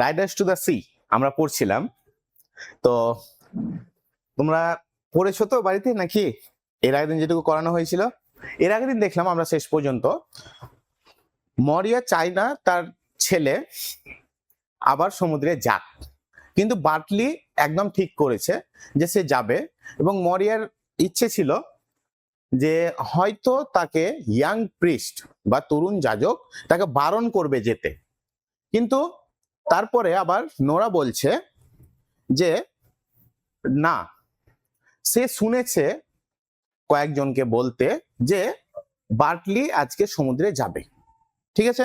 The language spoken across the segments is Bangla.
রাইডার্স টু দ্য সি আমরা পড়ছিলাম। তো তোমরা পড়েছো তো বাড়িতে নাকি? এর আগের দিন যেটুকু করানো হয়েছিল, এর আগের দিন দেখলাম আমরা শেষ পর্যন্ত মরিয়া চায় না তার ছেলে আবার সমুদ্রে যাক, কিন্তু বার্টলি একদম ঠিক করেছে যে সে যাবে, এবং মরিয়ার ইচ্ছে ছিল যে হয়তো তাকে ইয়াং প্রিস্ট বা তরুণ যাজক তাকে বারণ করবে যেতে। কিন্তু তারপরে আবার নোরা বলছে যে না, সে শুনেছে কয়েকজনকে বলতে যে বার্টলি আজকে সমুদ্রে যাবে। ঠিক আছে,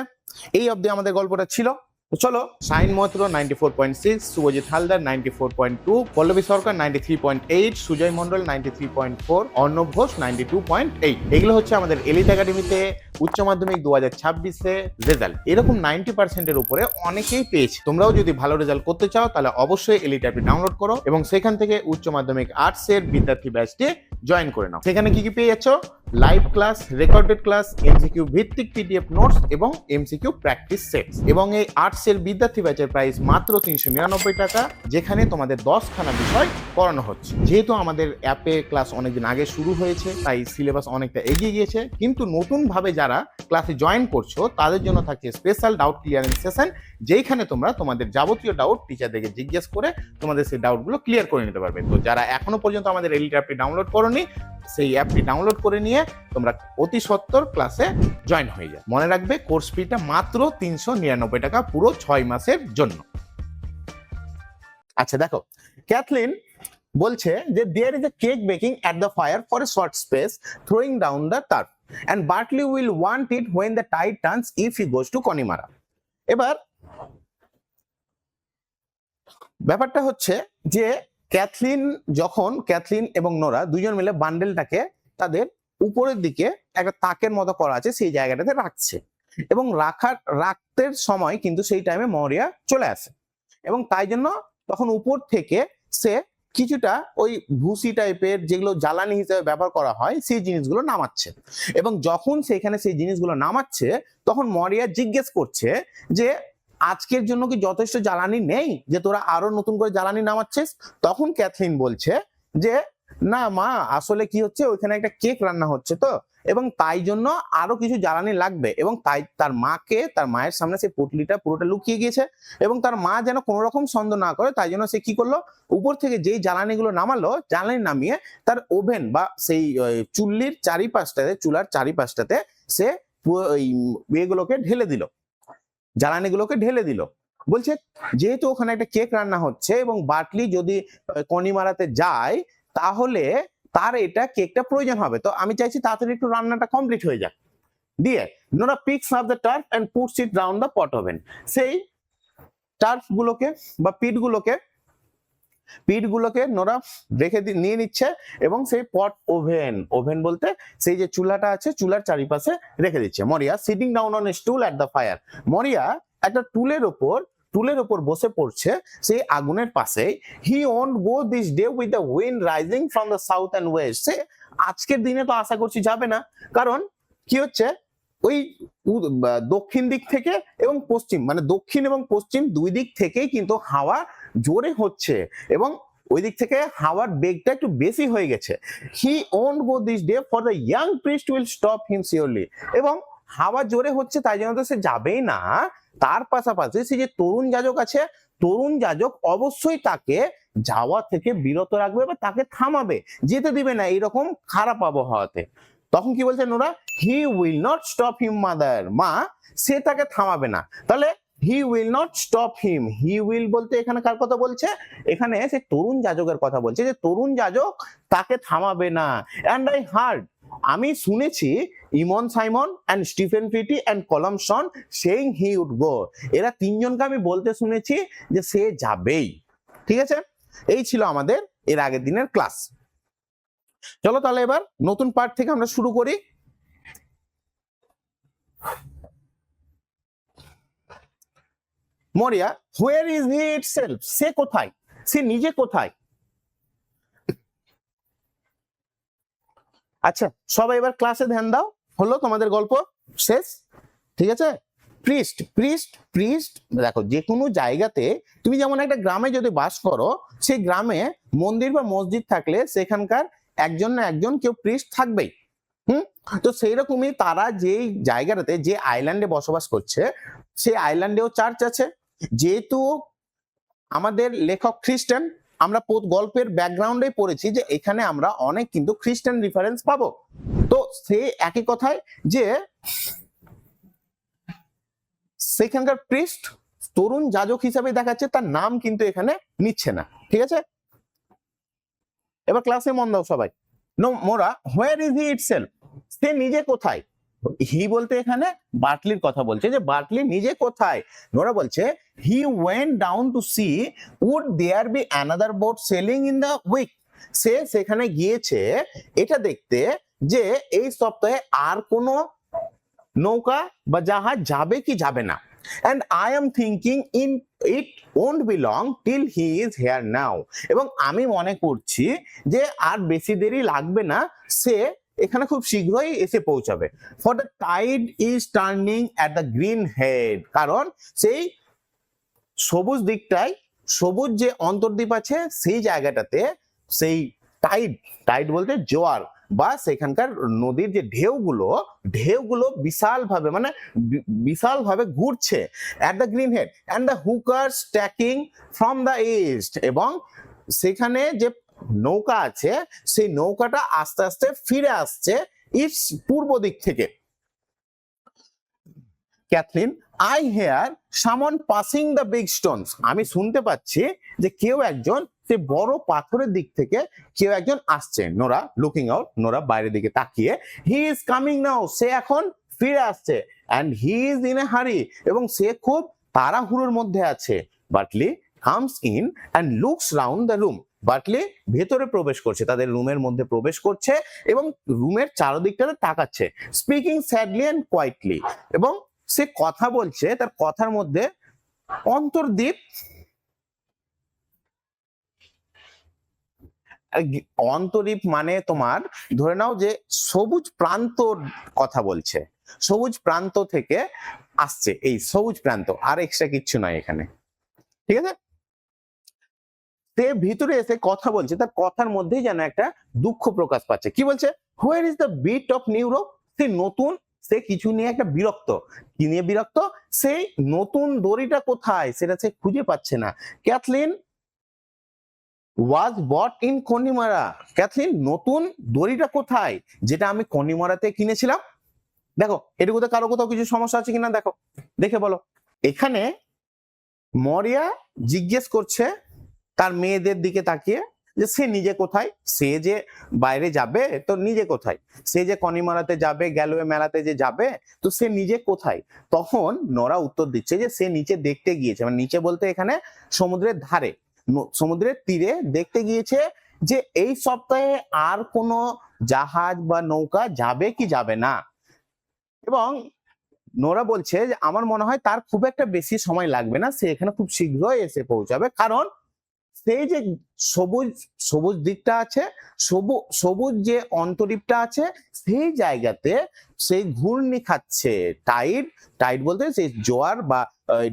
এই অবধি আমাদের গল্পটা ছিল। চলো, শাইন মৈত্র 94.6, শুভজিৎ হালদার 94.2, পল্লবী সরকার 93.8, সুজয় মন্ডল 93.4, অর্ণব ঘোষ 92.8, এগুলো হচ্ছে আমাদের এলিট একাডেমিতে উচ্চ মাধ্যমিক 2026-এ রেজাল্ট। এরকম 90% উপরে অনেকেই পেয়েছে। তোমরাও যদি ভালো রেজাল্ট করতে চাও তাহলে অবশ্যই এলিট অ্যাপটি ডাউনলোড করো এবং সেখান থেকে উচ্চ মাধ্যমিক আর্টসের বিদ্যার্থী ব্যাচটি জয়েন করে নাও। সেখানে কি কি পেয়ে যাচ্ছ? Live class, recorded class, MCQ ভিত্তিক পিডিএফ নোটস এবং এমসিকিউ প্র্যাকটিস সেটস। এবং এই আর্টসের বিদ্যার্থী ব্যাচের প্রাইস মাত্র 399 টাকা, যেখানে তোমাদের 10খানা বিষয় পড়ানো হচ্ছে। যেহেতু আমাদের অ্যাপে ক্লাস অনেকদিন আগে শুরু হয়েছে, তাই সিলেবাস অনেকটা এগিয়ে গিয়েছে, কিন্তু নতুন ভাবে যারা ক্লাসে জয়েন করছো তাদের জন্য থাকছে স্পেশাল ডাউট ক্লিয়ারিং সেশন, যেখানে তোমরা তোমাদের যাবতীয় ডাউট টিচারদেরকে জিজ্ঞেস করে তোমাদের সেই ডাউটগুলো ক্লিয়ার করে নিতে পারবে। তো যারা এখনো পর্যন্ত আমাদের এলিট অ্যাপটি ডাউনলোড করোনি, সেই অ্যাপটি ডাউনলোড করে নিয়ে তোমরা অতি সত্বর ক্লাসে জয়েন হয়ে যায়। মনে রাখবে কোর্স ফিটা মাত্র 399 টাকা পুরো 6 মাসের জন্য। আচ্ছা দেখো, ক্যাথলিন বলছে যে there is a cake baking at the fire for a short space, throwing down the turf, and Bartley will want it when the tide turns if he goes to Connemara. এবার ব্যাপারটা হচ্ছে যে ক্যাথলিন এবং নোরা দুজন মিলে বান্ডেলটাকে তাদের উপরের দিকে একটা তাকের মতো করা আছে সেই জায়গাটাতে রাখছে, এবং রাখতে সময় কিন্তু সেই টাইমে মরিয়া চলে আসে, এবং তাই জন্য তখন উপর থেকে সে কিছুটা ওই ভুসি টাইপের যেগুলো জ্বালানি হিসেবে ব্যবহার করা হয় সেই জিনিসগুলো নামাচ্ছে। এবং যখন সেখানে সেই জিনিসগুলো নামাচ্ছে তখন মরিয়া জিজ্ঞেস করছে যে আজকের জন্য কি যথেষ্ট জ্বালানি নেই যে তোরা আরো নতুন করে জ্বালানি নামাচ্ছিস? তখন ক্যাথলিন বলছে যে না মা, আসলে কি হচ্ছে, ওইখানে একটা কেক রান্না হচ্ছে তো, এবং তাই জন্য আরো কিছু জ্বালানি লাগবে, এবং তাই তার মায়ের সামনে সেই পুটলিটা পুরোটা লুকিয়ে গিয়েছে, এবং তার মা যেন কোনো রকম সন্দেহ না করে তাই জন্য সে কি করলো, উপর থেকে যেই জ্বালানিগুলো নামালো, জ্বালানি নামিয়ে তার ওভেন বা সেই চুলার চারিপাশটাতে সে এগুলোকে ঢেলে দিল, জ্বালানিগুলোকে ঢেলে দিল। বলছে যেহেতু ওখানে একটা কেক রান্না হচ্ছে এবং বার্টলি যদি কনিমারাতে যায় তাহলে তার এটা কেকটা প্রয়োজন হবে, তো আমি চাইছি তাড়াতাড়ি একটু রান্নাটা কমপ্লিট হয়ে যাক। দিয়ে Nora picks up the turf and puts it round the pot oven. সেই টার্ফ গুলোকে বা পিটগুলোকে নোরা রেখে নিয়ে নিচ্ছে এবং সেই পট ওভেন বলতে সেই যে চুলাটা আছে চুলার চারিপাশে রেখে দিচ্ছে। Maurya sitting down on a stool at the fire, Maurya একটা টুলের ওপর বসে পড়ছে সেই আগুনের পাশে। He won't go this day with the wind rising from the south and west. সে আজকের দিনে তো আশা করছি যাবে না, কারণ কি হচ্ছে ওই দক্ষিণ দিক থেকে এবং পশ্চিম, মানে দক্ষিণ এবং পশ্চিম দুই দিক থেকেই কিন্তু হাওয়া জোরে হচ্ছে এবং ওই দিক থেকে হাওয়ার বেগটা একটু বেশি হয়ে গেছে। হি won't go this day for the young priest will stop him surely. এবং হাওয়া জোরে হচ্ছে তাই জন্য তো সে যাবেই না, তার পাশাপাশি সে যে তরুণ যাজক আছে, তরুণ যাজক অবশ্যই তাকে যাওয়া থেকে বিরত রাখবে বা তাকে থামাবে, যেতে দিবে না এইরকম খারাপ আবহাওয়াতে। তখন কি বলছে Nora, he will not stop him mother, মা সে তাকে থামাবে না। তাহলে he will not stop him, he will বলতে এখানে কার কথা বলছে? এখানে সে তরুণ যাজকের কথা বলছে যে তরুণ যাজক তাকে থামাবে না। অ্যান্ড আই হার্ড, আমি শুনেছি ইমন সাইমন অ্যান্ড স্টিফেন ফিটি অ্যান্ড কলম শন সেইং হি উড গো, এরা তিনজনকে আমি বলতে শুনেছি যে সে যাবেই। ঠিক আছে, এই ছিল আমাদের এর আগের দিনের ক্লাস। চলো তাহলে এবার নতুন পার্ট থেকে আমরা শুরু করি। মরিয়া, হোয়ার ইজ হি ইটসেলফ, সে কোথায়, সে নিজে কোথায়? আচ্ছা সবাই এবার ক্লাসে ধ্যান দাও, হলো তোমাদের গল্প শেষ, ঠিক আছে? প্রিস্ট প্রিস্ট প্রিস্ট দেখো, যে কোনো জায়গাতে তুমি যেমন একটা গ্রামে যদি বাস করো, সেই গ্রামে মন্দির বা মসজিদ থাকলে সেখানকার একজন না একজন কেউ প্রিস্ট থাকবেই। তো সেই রকমই তারা যেই জায়গাটাতে, যে আইল্যান্ডে বসবাস করছে, সেই আইল্যান্ডেও চার্চ আছে। যেহেতু আমাদের লেখক খ্রিস্টান, আমরা গল্পের ব্যাকগ্রাউন্ডে পড়েছি যে এখানে আমরা অনেক কিন্তু খ্রিস্টান রেফারেন্স পাবো। তো সেই একই কথায় যে সেখানকার প্রিস্ট তরুণ যাজক হিসাবে দেখাচ্ছে, তার নাম কিন্তু এখানে নিচ্ছে না। ঠিক আছে, এবার ক্লাসে মন দাও সবাই। নো মোরা, হোয়ার ইজ হি ইটসেলফ, সে নিজে কোথায়। হি বলতে এখানে বার্টলির কথা বলছে, যে বার্টলি নিজে কোথায়। নোরা বলছে he went down to see would there be another boat sailing in the week, সে সেখানে গিয়েছে এটা দেখতে যে এই সপ্তাহে আর কোনো নৌকা বা জাহাজ যাবে কি যাবে না। and I am thinking in it won't be long till he is here now, এবং আমি মনে করছি যে আর বেশি দেরি লাগবে না, সে এখানে খুব শীঘ্রই এসে পৌঁছাবে। for the tide is turning at the green head, কারণ সেই সবুজ দিকটায়, সবুজ যে অন্তর্দ্বীপ আছে সেই জায়গাটাতে সেই টাইড, টাইড বলতে জোয়ার বা সেখানকার নদীর যে ঢেউগুলো বিশালভাবে, মানে বিশালভাবে ঘুরছে। At the green head and the হুকার stacking from the east, এবং সেখানে যে নৌকা আছে সেই নৌকাটা আস্তে আস্তে ফিরে আসছে ইস্ট, পূর্ব দিক থেকে। ক্যাথলিন, আই হেয়ার সামন পাসিং দ্য বিগ স্টোনস, আমি শুনতে পাচ্ছি যে কেউ একজন সে বড় পাথরের দিক থেকে কেউ একজন আসছে। নোরা লুকিং আউট, নোরা বাইরের দিকে তাকিয়ে, হি ইজ কামিং নাও, সে এখন ফিরে আসছে। And he is in a হারি, এবং সে খুব তাড়াহুড়োর মধ্যে আছে। Bartley comes in and looks round the room, Bartley ভেতরে প্রবেশ করছে, তাদের রুমের মধ্যে প্রবেশ করছে এবং রুমের চারদিকটাতে তাকাচ্ছে। স্পিকিং স্যাডলি অ্যান্ড কোয়াইটলি, এবং সে কথা বলছে, তার কথার মধ্যে অন্তর্দ্বীপ, অন্তরীপ মানে তোমার ধরে নাও যে সবুজ প্রান্ত কথা বলছে, সবুজ প্রান্ত থেকে আসছে, এই সবুজ প্রান্ত, আর এক্সট্রা কিচ্ছু নয় এখানে। ঠিক আছে, সে ভিতরে এসে কথা বলছে, তার কথার মধ্যেই যেন একটা দুঃখ প্রকাশ পাচ্ছে। কি বলছে? Where is the bit of new rope, সে নতুন, সে কিছু নিয়ে একটা বিরক্ত। কি নিয়ে বিরক্ত? সেই নতুন দড়িটা কোথায় সেটা সে খুঁজে পাচ্ছে না। Cathleen was bought in Connemara, Cathleen নতুন দড়িটা কোথায় যেটা আমি কনিমারাতে কিনেছিলাম। দেখো এটুকুতে কারো কোথাও কিছু সমস্যা আছে কিনা দেখো, দেখে বলো। এখানে মরিয়া জিজ্ঞেস করছে তার মেয়েদের দিকে তাকিয়ে যে সে নিজে কোথায়, সে যে বাইরে যাবে তো নিজে কোথায়, সে যে কনিমারাতে যাবে, গ্যালোয়ে মেলাতে যে যাবে, তো সে নিজে কোথায়। তখন নোরা উত্তর দিচ্ছে যে সে নিচে দেখতে গিয়েছে, মানে নিচে বলতে এখানে সমুদ্রের ধারে, সমুদ্রের তীরে দেখতে গিয়েছে যে এই সপ্তাহে আর কোনো জাহাজ বা নৌকা যাবে কি যাবে না। এবং নোরা বলছে যে আমার মনে হয় তার খুব একটা বেশি সময় লাগবে না, সে এখানে খুব শীঘ্রই এসে পৌঁছাবে, কারণ সেই যে সবুজ সবুজ দিকটা আছে, সবুজ যে অন্তরীপটা আছে, সেই জায়গাতে সেই ঘূর্ণি খাচ্ছে, টাইড, টাইড বলতে সেই জোয়ার বা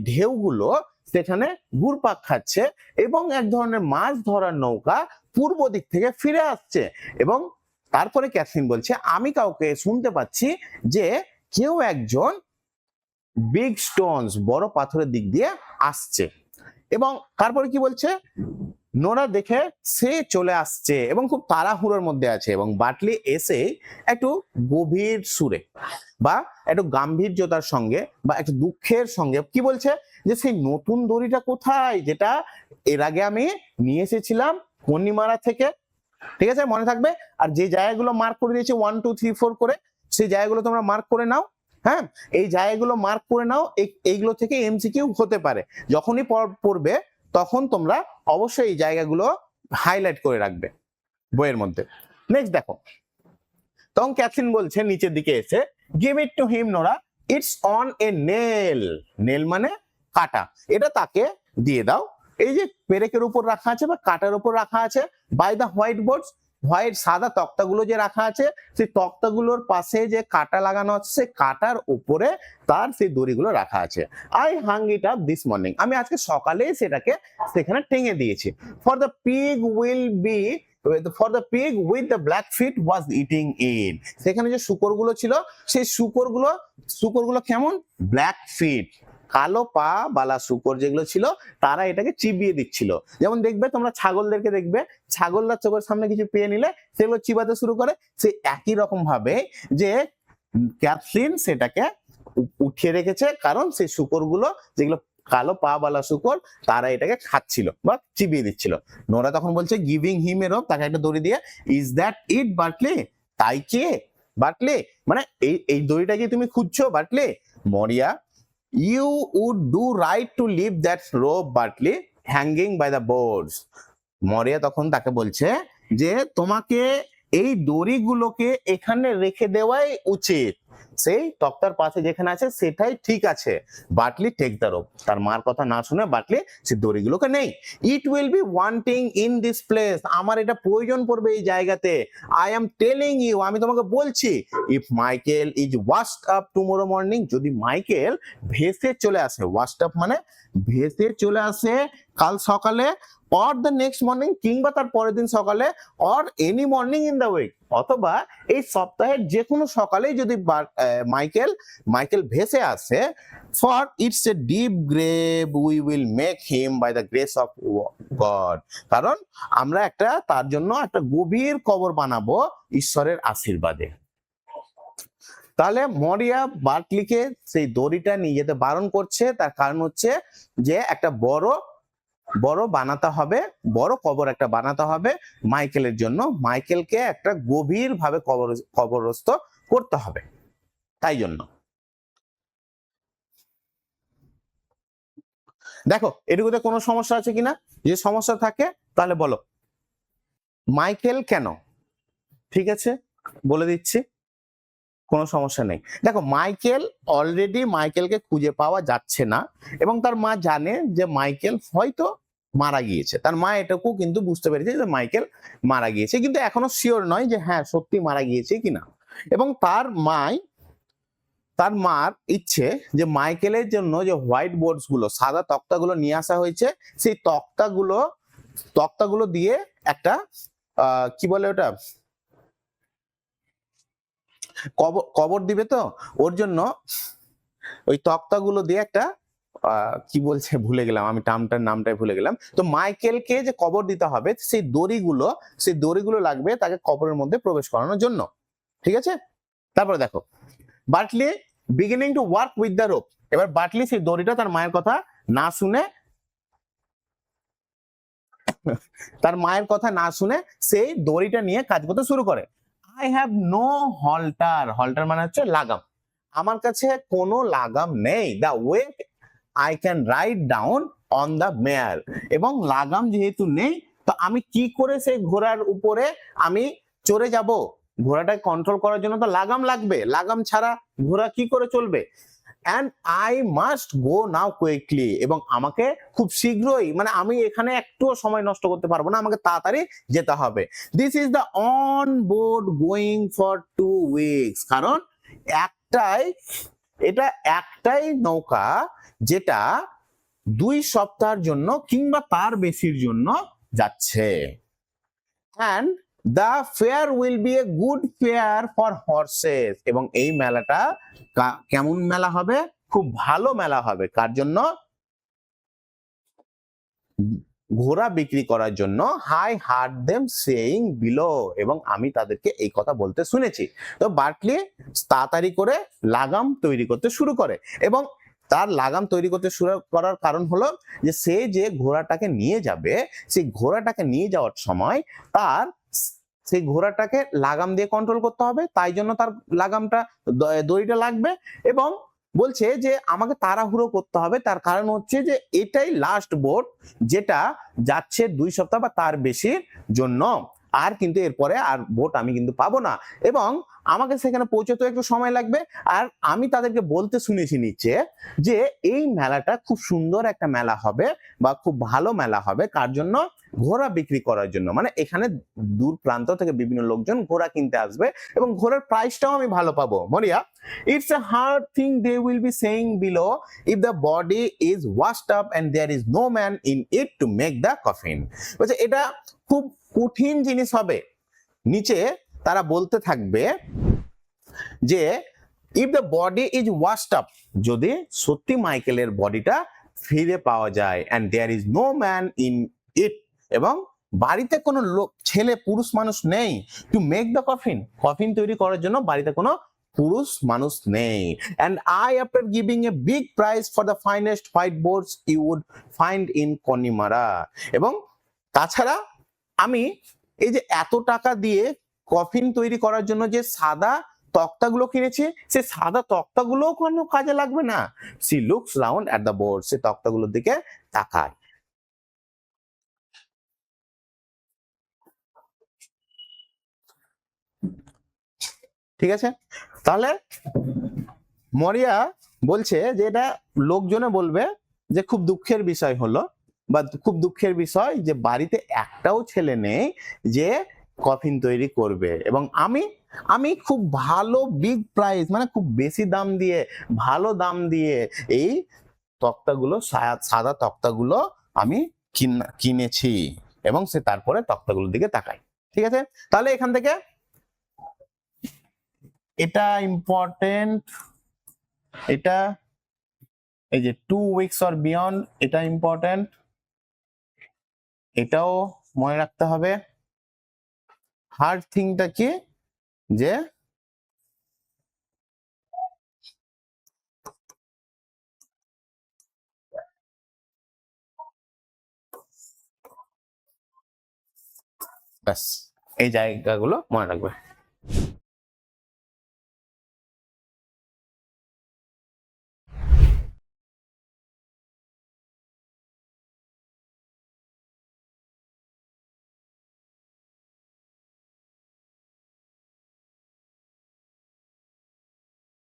ঢেউগুলো সেখানে ঘুরপাক খাচ্ছে, এবং এক ধরনের মাছ ধরার নৌকা পূর্ব দিক থেকে ফিরে আসছে। এবং তারপরে ক্যাথলিন বলছে আমি কাউকে শুনতে পাচ্ছি যে কেউ একজন বিগ স্টোনস, বড় পাথরের দিক দিয়ে আসছে। এবং তারপরে কি বলছে? নোরা দেখে সে চলে আসছে এবং খুব তাড়াহুড়োর মধ্যে আছে, এবং বাটলি এসে একটু গভীর সুরে বা একটু গাম্ভীর্যতার সঙ্গে বা একটু দুঃখের সঙ্গে কি বলছে যে সেই নতুন দড়িটা কোথায় যেটা এর আগে আমি নিয়ে এসেছিলাম কন্নিমারা থেকে। ঠিক আছে, মনে থাকবে। আর যে জায়গাগুলো মার্ক করে দিয়েছে 1 2 3 4 করে, সেই জায়গাগুলো তোমরা মার্ক করে নাও। হ্যাঁ, এই জায়গাগুলো মার্ক করে নাও, এইগুলো থেকে এমসিকিউ হতে পারে। যখনই পড়বে তখন তোমরা অবশ্যই এই জায়গাগুলো হাইলাইট করে রাখবে বইয়ের মধ্যে। নেক্সট দেখো, তখন ক্যাথলিন বলছে নিচের দিকে এসে, give it to him Nora, it's on a nail, nail মানে কাটা, এটা তাকে দিয়ে দাও। এই যে পেরেকের উপর রাখা আছে বা কাটার উপর রাখা আছে, by the white boards, white সাদা তক্তাগুলো যে রাখা আছে, সেই তক্তাগুলোর পাশে যে কাটা লাগানো আছে, সেই কাটার উপরে তার সেই দড়িগুলো রাখা আছে। I Hang it up this morning, আমি আজকে সকালেই সেটাকে সেখানে টেঙে দিয়েছি। For the pig with the black feet was eating it, সেখানে যে শূকরগুলো ছিল, সেই শূকরগুলো কেমন, ব্ল্যাক ফিট, কালো পা বালা শূকর যেগুলো ছিল, তারা এটাকে চিবিয়ে দিচ্ছিল। যেমন দেখবে তোমরা ছাগলদেরকে দেখবে, ছাগলরা চোখের সামনে কিছু পেয়ে নিলে সেগুলো চিবাতে শুরু করে, সেই একই রকম ভাবে যে ক্যাথরিন সেটাকে উঠিয়ে রেখেছে, কারণ সেই শূকরগুলো যেগুলো কালো পা বালা শূকর, তারা এটাকে খাচ্ছিল বা চিবিয়ে দিচ্ছিল। নোরা তখন বলছে গিভিং হিম এ রোপ, তাকে একটা দড়ি দিয়ে, ইজ দ্যাট ইট বার্টলি, তাই কি বার্টলি, মানে এই দড়িটা কি তুমি খুঁজছো বার্টলি? মরিয়া, you would do right to leave that rope Bartley hanging by the boards. মরিয়া তখন তাকে বলছে যে তোমাকে এই দড়িগুলোকে এখানে রেখে দেওয়াই উচিত, সেই তক্তার পাশে যেখানে আছে সেটাই ঠিক আছে। বাটলি টেক দ্য রোপ, তার মার কথা না শুনে বাটলি সেই দড়িগুলোকে নেই। It will be wanting in this place, আমার এটা প্রয়োজন পড়বে এই জায়গাতে। আই এম টেলিং ইউ, আমি তোমাকে বলছি। If Michael is washed up tomorrow morning, যদি মাইকেল ভেসে চলে আসে, ওয়াশড আপ মানে ভেসে চলে আসে কাল সকালে, অর দ্য নেক্সট মর্নিং, কিংবা তার পরের দিন সকালে, or any morning in the week, অথবা এই সপ্তাহের যে কোনো সকালেই যদি মাইকেল ভেসে আসে, for it's a deep grave we will make him by the grace of God, কারণ আমরা তার জন্য একটা গভীর কবর বানাবো ঈশ্বরের আশীর্বাদে। তাহলে মরিয়া বার্টলিকে সেই দড়িটা নিয়ে যেতে বারণ করছে, তার কারণ হচ্ছে যে একটা বড় বানাতে হবে, বড় কবর একটা বানাতে হবে মাইকেলের জন্য, মাইকেলকে একটা গভীর ভাবে কবরস্থ করতে হবে, তাই জন্য। দেখো এটুকুতে কোনো সমস্যা আছে কিনা, যে সমস্যা থাকে তাহলে বলো। মাইকেল কেন, ঠিক আছে বলে দিচ্ছি, কোনো সমস্যা নেই। দেখো মাইকেলকে খুঁজে পাওয়া যাচ্ছে না, এবং তার মা জানে যে মাইকেল হয়তো মারা গিয়েছে, তার মা এটুকু কিন্তু বুঝতে পেরেছে যে মাইকেল মারা গিয়েছে, কিন্তু এখনো শিওর নয় যে হ্যাঁ সত্যি মারা গিয়েছে কিনা। এবং তার মার ইচ্ছে যে মাইকেলের জন্য যে হোয়াইট বোর্ডস গুলো, সাদা তক্তাগুলো নিয়ে আসা হয়েছে, সেই তক্তাগুলো দিয়ে একটা কি বলে ওটা, কবর দিবে, তো ওর জন্য ওই তক্তাগুলো দিয়ে একটা কি বলছে ভুলে গেলাম, আমি নামটাই ভুলে গেলাম। তো মাইকেলকে যে কবর দিতে হবে, সেই দড়িগুলো লাগবে তাকে কবরের মধ্যে প্রবেশ করানোর জন্য, ঠিক আছে। তারপরে দেখো Bartley beginning to work with the rope, এবার বার্টলি সেই দড়িটা তার মায়ের কথা না শুনে সেই দড়িটা নিয়ে কাজ করতে শুরু করে। আই হ্যাভ নো হল্টার মানে হচ্ছে লাগাম, আমার কাছে কোনো লাগাম নেই। The way I can ride down on the mare, এবং লাগাম যেহেতু নেই, তো আমি কি করে সেই ঘোড়ার উপরে আমি চড়ে যাব? ঘোড়াটাকে কন্ট্রোল করার জন্য তো লাগাম লাগবে, লাগাম ছাড়া ঘোড়া কি করে চলবে? and I must go now quickly, এবং আমাকে খুব শীঘ্রই, মানে আমি এখানে একটু সময় নষ্ট করতে পারবো না, আমাকে তাড়াতাড়ি যেতে হবে। This is the on board going for 2 weeks, কারণ এটা একটাই নৌকা যেটা 2 সপ্তাহের জন্য কিংবা তার বেশির জন্য যাচ্ছে। and the fair will be a good fair for horses, এবং এই মেলাটা কেমন মেলা হবে? খুব ভালো মেলা হবে, কার জন্য? ঘোড়া বিক্রি করার জন্য। I heard them saying below, এবং আমি তাদেরকে এই কথা বলতে শুনেছি। তো বার্টলি তাড়াতাড়ি করে লাগাম তৈরি করতে শুরু করে, এবং তার লাগাম তৈরি করতে শুরু করার কারণ হলো যে সে যে ঘোড়াটাকে নিয়ে যাবে, সেই ঘোড়াটাকে নিয়ে যাওয়ার সময় সেই ঘোড়াটাকে লাগাম দিয়ে কন্ট্রোল করতে হবে, তাই জন্য তার দড়িটা লাগবে। এবং বলছে যে আমাকে তাড়াহুড়ো করতে হবে, তার কারণ হচ্ছে যে এটাই লাস্ট বোট যেটা যাচ্ছে 2 সপ্তাহ বা তার বেশির জন্য, আর কিন্তু এরপরে আর বোট আমি কিন্তু পাবো না, এবং আমাকে সেখানে পৌঁছতে একটু সময় লাগবে। আর আমি তাদেরকে বলতে শুনেছি নিচে যে এই মেলাটা খুব সুন্দর একটা মেলা হবে বা খুব ভালো মেলা হবে, কার জন্য? ঘোড়া বিক্রি করার জন্য, মানে এখানে দূর প্রান্ত থেকে বিভিন্ন লোকজন ঘোড়া কিনতে আসবে এবং ঘোড়ার প্রাইসটাও আমি ভালো পাবো। Maurya, it's a hard thing they will be saying below if the body is washed up and there is no man in it to make the coffin. বলছে এটা খুব কঠিন জিনিস হবে, নিচে তারা বলতে থাকবে যে if the body is washed up, যদি সত্যি মাইকেলের বডিটা ফিরে পাওয়া যায়, and there is no man in it, এবং বাড়িতে কোনো লোক ছেলে পুরুষ মানুষ নেই to make the coffin, coffin তৈরি করার জন্য বাড়িতে কোনো পুরুষ মানুষ নেই, and I after giving a big price for the finest white boards you would find in Connemara, এবং তাছাড়া আমি এই যে এত টাকা দিয়ে কফিন তৈরি করার জন্য যে সাদা তক্তাগুলো কিনেছি, সে সাদা তক্তাগুলোও কোনো কাজে লাগবে না। She looks round at the board, সে তক্তাগুলোর দিকে তাকায়। ঠিক আছে, তাহলে মরিয়া বলছে যে এটা লোকজনে বলবে যে খুব দুঃখের বিষয় হলো, বা খুব দুঃখের বিষয় যে বাড়িতে একটাও ছেলে নেই যে কফিন তৈরি করবে, এবং আমি খুব ভালো বিগ প্রাইস, মানে খুব বেশি দাম দিয়ে, ভালো দাম দিয়ে এই তক্তাগুলো, সাদা তক্তাগুলো আমি কিনেছি, এবং সে তারপরে তক্তাগুলোর দিকে তাকায়। ঠিক আছে, তাহলে এখান থেকে এটা ইম্পর্টেন্ট, এটা এই যে 2 উইকস অর বিয়ন্ড, এটা ইম্পর্টেন্ট, এটাও মনে রাখতে হবে। হার্ড থিংটা কি, যে ব্যাস এই জায়গাগুলো মনে রাখবে।